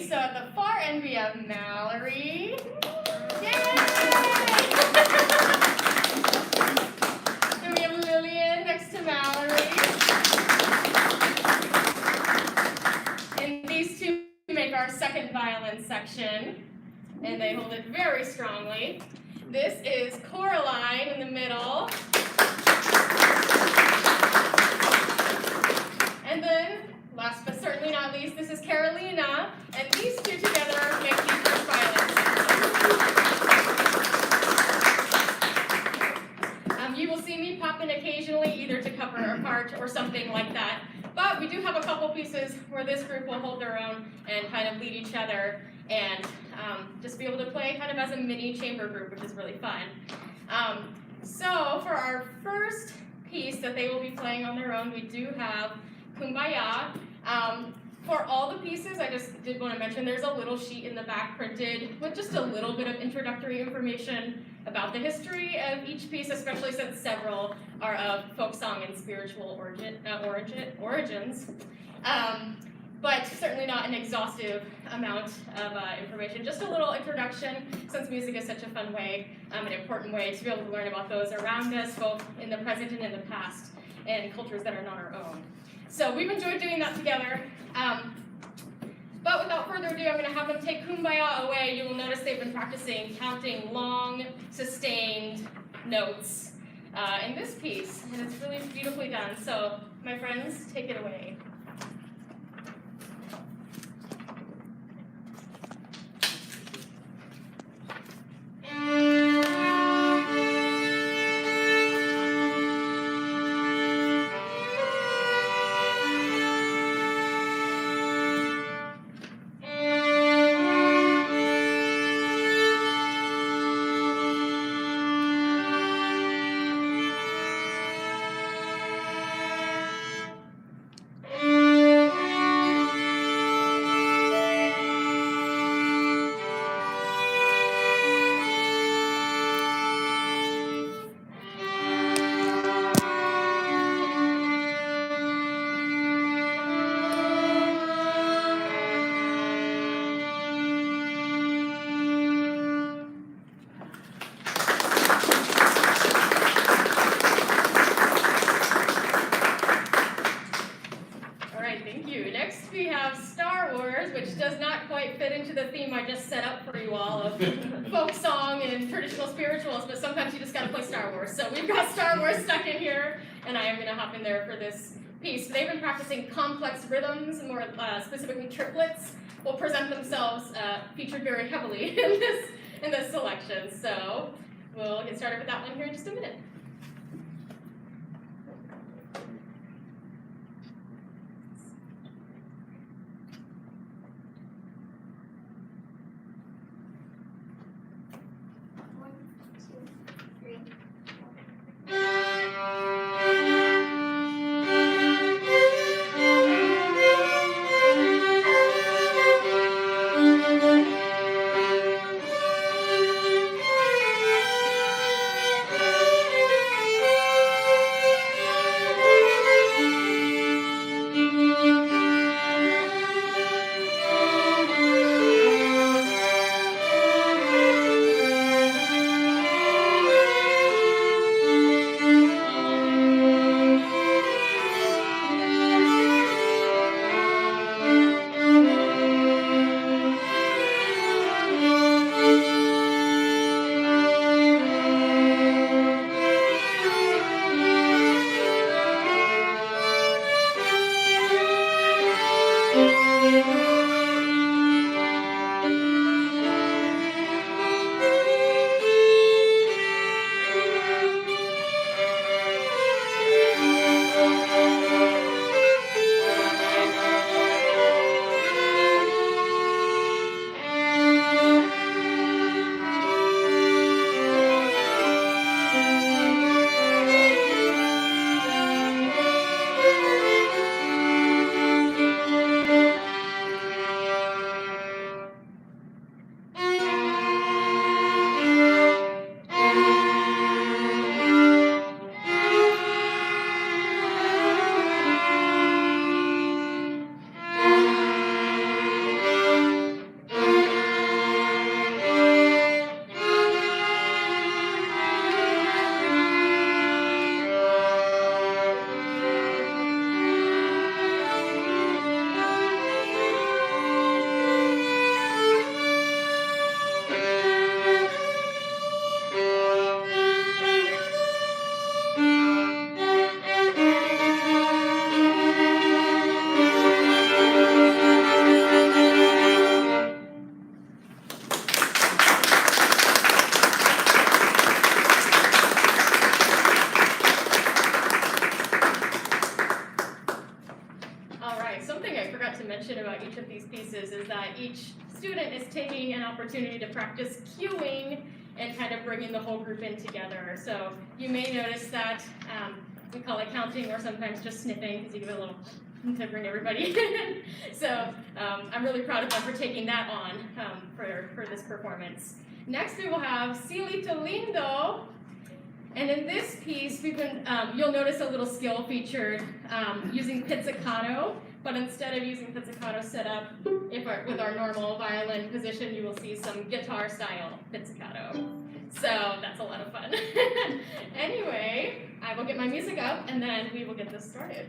so at the far end we have Mallory. Yay! And we have Lillian next to Mallory. And these two make our second violin section, and they hold it very strongly. This is Coraline in the middle. And then, last but certainly not least, this is Carolina, and these two together make the first violin section. You will see me pop in occasionally, either to cover a part or something like that. But we do have a couple pieces where this group will hold their own and kind of lead each other and just be able to play kind of as a mini chamber group, which is really fun. So for our first piece that they will be playing on their own, we do have Kumbaya. For all the pieces, I just did want to mention there's a little sheet in the back printed with just a little bit of introductory information about the history of each piece, especially since several are of folk song and spiritual origins. But certainly not an exhaustive amount of information, just a little introduction, since music is such a fun way, an important way to be able to learn about those around us, both in the present and in the past, and cultures that are not our own. So we've enjoyed doing that together. But without further ado, I'm going to have them take Kumbaya away. You will notice they've been practicing counting long, sustained notes in this piece, and it's really beautifully done. So, my friends, take it away. Folk song and traditional spirituals, but sometimes you just gotta play Star Wars. So we've got Star Wars stuck in here, and I am gonna hop in there for this piece. They've been practicing complex rhythms, more specifically triplets, will present themselves featured very heavily in this selection. So we'll get started with that one here in just a minute. each student is taking an opportunity to practice cueing and kind of bringing the whole group in together. So you may notice that we call it counting or sometimes just sniffing because you give it a little to bring everybody in. So I'm really proud of them for taking that on for this performance. Next we will have Cielito Lindo. And in this piece, we've been, you'll notice a little skill featured using pizzicato, but instead of using pizzicato set up with our normal violin position, you will see some guitar style pizzicato. So that's a lot of fun. Anyway, I will get my music up and then we will get this started.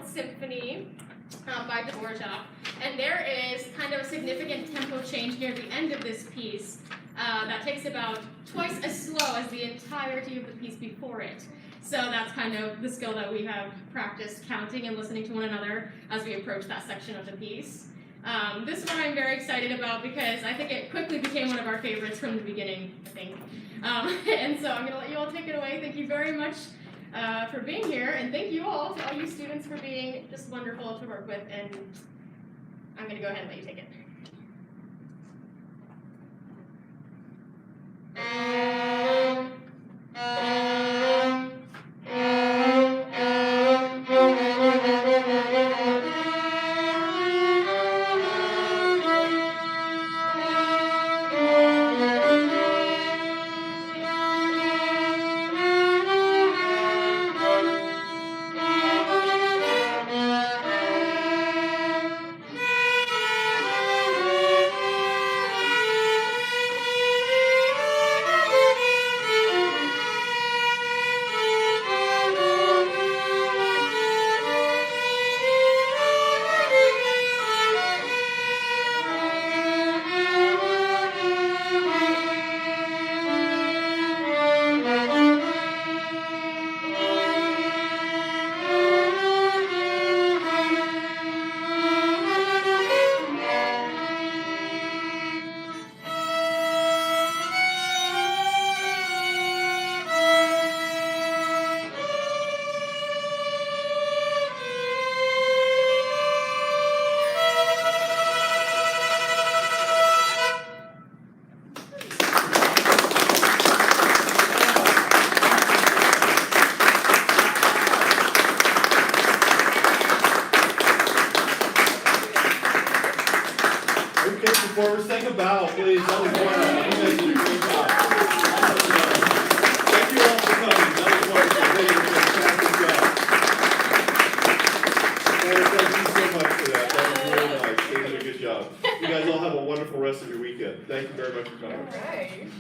Symphony by Dvorak, and there is kind of a significant tempo change near the end of this piece that takes about twice as slow as the entirety of the piece before it. So that's kind of the skill that we have practiced counting and listening to one another as we approach that section of the piece. This one I'm very excited about because I think it quickly became one of our favorites from the beginning, I think. And so I'm going to let you all take it away. Thank you very much for being here, and thank you all to all you students for being just wonderful to work with, and I'm going to go ahead and let you take it. performers, take a bow, please. That was wonderful. You guys did a great job. Thank you all for coming. That was wonderful. They did a fantastic job. Sarah, thank you so much for that. That was really nice. They did a good job. You guys all have a wonderful rest of your weekend. Thank you very much for coming. All right.